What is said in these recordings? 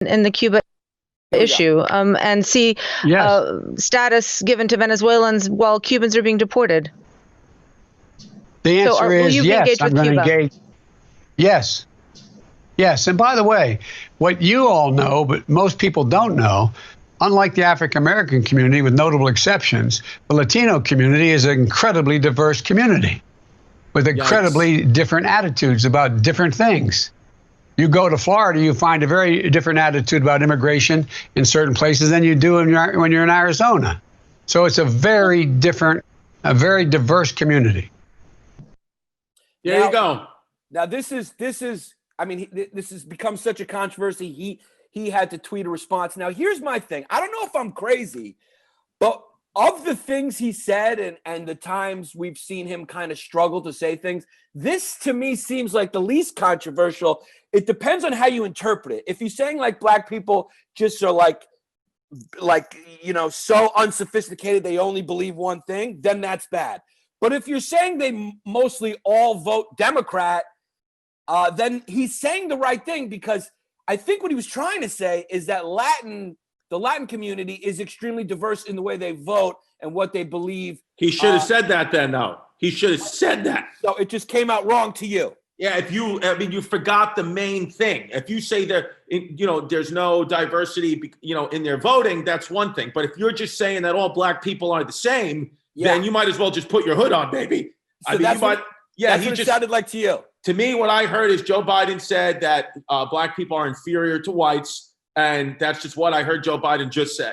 in the Cuba issue and see status given to Venezuelans while Cubans are being deported? The answer is yes. I'm going to engage. Yes. Yes. And by the way, what you all know, but most people don't know, unlike the African-American community, with notable exceptions, the Latino community is an incredibly diverse community with incredibly different attitudes about different things. You go to Florida, you find a very different attitude about immigration in certain places than you do when you're in Arizona. So it's a very different, a very diverse community. There you go. Now this is. I mean, this has become such a controversy. He had to tweet a response. Now here's my thing. I don't know if I'm crazy, but of the things he said and the times we've seen him kind of struggle to say things, this to me seems like the least controversial. It depends on how you interpret it. If he's saying like black people just are like so unsophisticated they only believe one thing, then that's bad. But if you're saying they mostly all vote Democrat, then he's saying the right thing, because I think what he was trying to say is that the Latin community is extremely diverse in the way they vote and what they believe. He should have said that then, though. He should have said that. So it just came out wrong to you. Yeah, you forgot the main thing. If you say there's no diversity, in their voting, that's one thing. But if you're just saying that all black people are the same, then you might as well just put your hood on, baby. So that's what it sounded like to you. To me, what I heard is Joe Biden said that black people are inferior to whites, and that's just what I heard Joe Biden just say.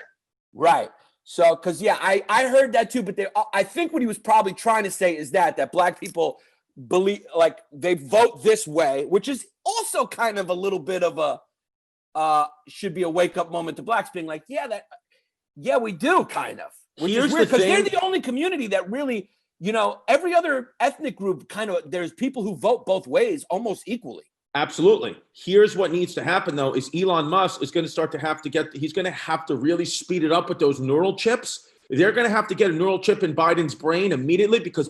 Right. So, because, I heard that too, but I think what he was probably trying to say is that black people believe, like, they vote this way, which is also kind of a little bit of a, should be a wake-up moment to blacks being like, we do, kind of. Which is weird, because they're the only community that really, every other ethnic group there's people who vote both ways almost equally. Absolutely. Here's what needs to happen, though, is Elon Musk is going to he's going to have to really speed it up with those neural chips. They're going to have to get a neural chip in Biden's brain immediately, because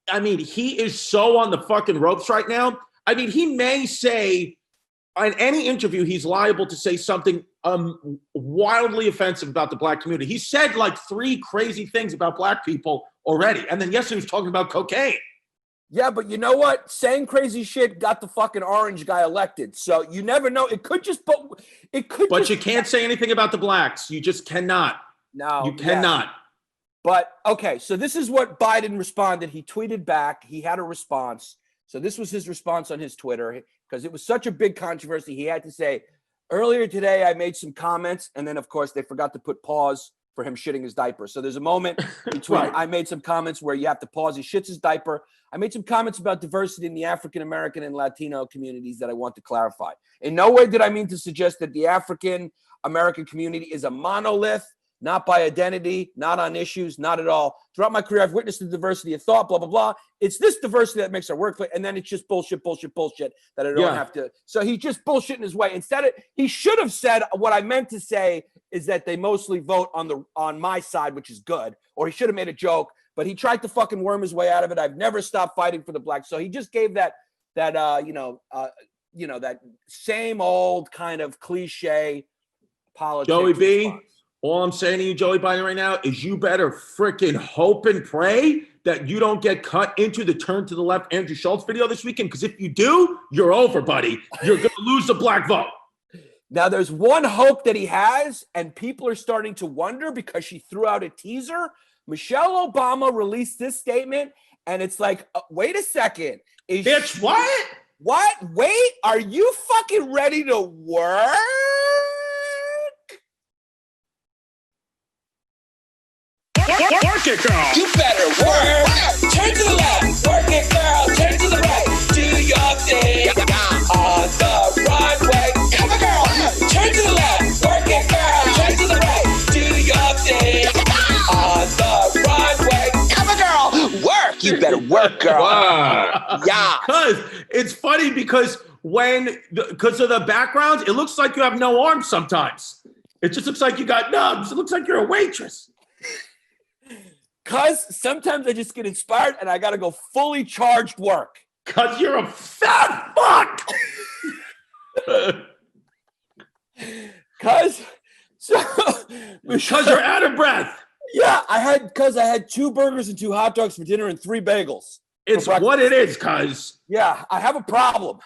he is so on the fucking ropes right now. I mean, he may say in any interview, he's liable to say something wildly offensive about the black community. He said like 3 crazy things about black people already. And then yesterday he was talking about cocaine. Yeah, but you know what? Saying crazy shit got the fucking orange guy elected. So you never know. But you can't say anything about the blacks. You just cannot. No. You cannot. But, okay, so this is what Biden responded. He tweeted back. He had a response. So this was his response on his Twitter, because it was such a big controversy. He had to say, earlier today, I made some comments. And then, of course, they forgot to put pause for him shitting his diaper. So there's a moment between I made some comments where you have to pause. He shits his diaper. I made some comments about diversity in the African-American and Latino communities that I want to clarify. In no way did I mean to suggest that the African-American community is a monolith, not by identity, not on issues, not at all. Throughout my career, I've witnessed the diversity of thought, blah, blah, blah. It's this diversity that makes our workplace, and then it's just bullshit that I don't have to. So he's just bullshitting his way. Instead, he should have said what I meant to say is that they mostly vote on my side, which is good. Or he should have made a joke, but he tried to fucking worm his way out of it. I've never stopped fighting for the blacks. So he just gave that same old kind of cliche politics. Joey B, all I'm saying to you, Joey Biden, right now is you better freaking hope and pray that you don't get cut into the turn to the left Andrew Schultz video this weekend. Because if you do, you're over, buddy. You're going to lose the black vote. Now, there's one hope that he has, and people are starting to wonder because she threw out a teaser. Michelle Obama released this statement, and it's like, wait a second. Bitch, what? What? Wait, are you fucking ready to work? Work it, girl. You better work. Turn to the left. Work it, girl. Turn to the right. Do your thing on the runway. Come on, girl. Turn to the left. Work it, girl. Turn to the right. Do your thing on the runway. Come on, girl. Work. You better work, girl. Wow. Yeah. Because it's funny because because of the backgrounds, it looks like you have no arms sometimes. It just looks like you got nubs. It looks like you're a waitress. Because sometimes I just get inspired and I got to go fully charged work. Because you're a fat fuck. Because you're out of breath. Yeah, I had 2 burgers and 2 hot dogs for dinner and 3 bagels. It's what it is, cuz. Yeah, I have a problem.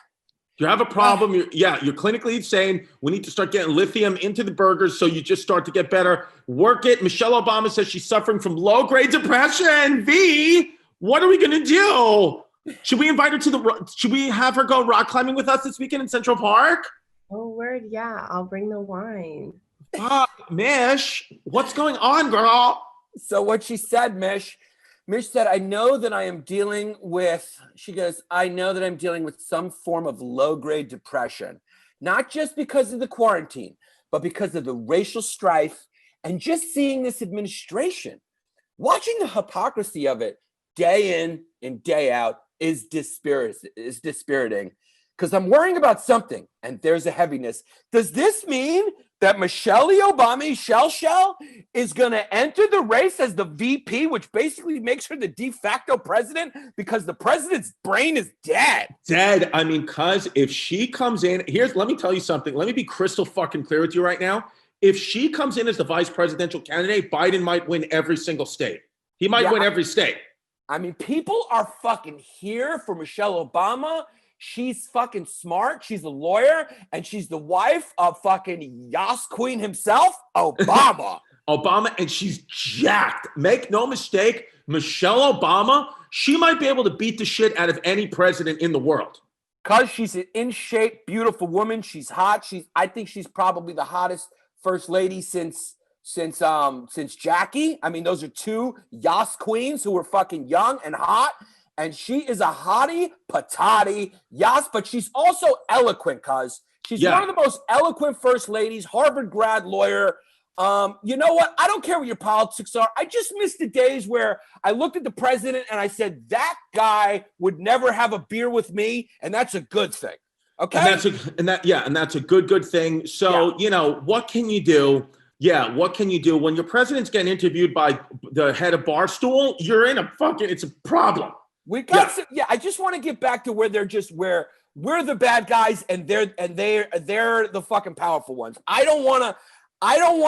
You have a problem. You're clinically insane. We need to start getting lithium into the burgers so you just start to get better. Work it. Michelle Obama says she's suffering from low-grade depression. V, what are we going to do? Should we invite her should we have her go rock climbing with us this weekend in Central Park? Oh, word. Yeah, I'll bring the wine. Mish, what's going on, girl? So what she said, Mish said, I know that I'm dealing with some form of low-grade depression, not just because of the quarantine, but because of the racial strife and just seeing this administration. Watching the hypocrisy of it day in and day out is dispiriting. Because I'm worrying about something, and there's a heaviness. Does this mean that Michelle Obama, Shell, is going to enter the race as the VP, which basically makes her the de facto president because the president's brain is dead? Dead. I mean, cuz if she comes in, let me tell you something. Let me be crystal fucking clear with you right now. If she comes in as the vice presidential candidate, Biden might win every single state. He might win every state. I mean, people are fucking here for Michelle Obama. She's fucking smart. She's a lawyer, and she's the wife of fucking Yas Queen himself, Obama. Obama, and she's jacked. Make no mistake, Michelle Obama, she might be able to beat the shit out of any president in the world. Because she's an in-shape, beautiful woman. She's hot. I think she's probably the hottest first lady since Jackie. I mean, those are 2 Yas Queens who were fucking young and hot. And she is a hottie patati, yes, but she's also eloquent, cuz. She's one of the most eloquent first ladies, Harvard grad lawyer. You know what? I don't care what your politics are. I just miss the days where I looked at the president and I said, that guy would never have a beer with me, and that's a good thing. Okay? And that's a good thing. So, what can you do? Yeah, what can you do? When your president's getting interviewed by the head of Barstool, you're in it's a problem. We got I just want to get back to where we're the bad guys and they're the fucking powerful ones. I don't want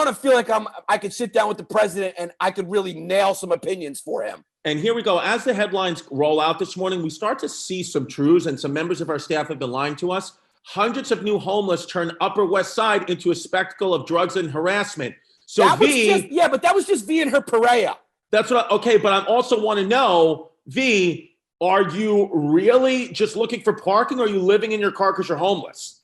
to feel like I could sit down with the president and I could really nail some opinions for him. And here we go. As the headlines roll out this morning, we start to see some truths, and some members of our staff have been lying to us. Hundreds of new homeless turn Upper West Side into a spectacle of drugs and harassment. So but that was just V and her pariah. That's what but I also want to know, V, are you really just looking for parking, or are you living in your car because you're homeless?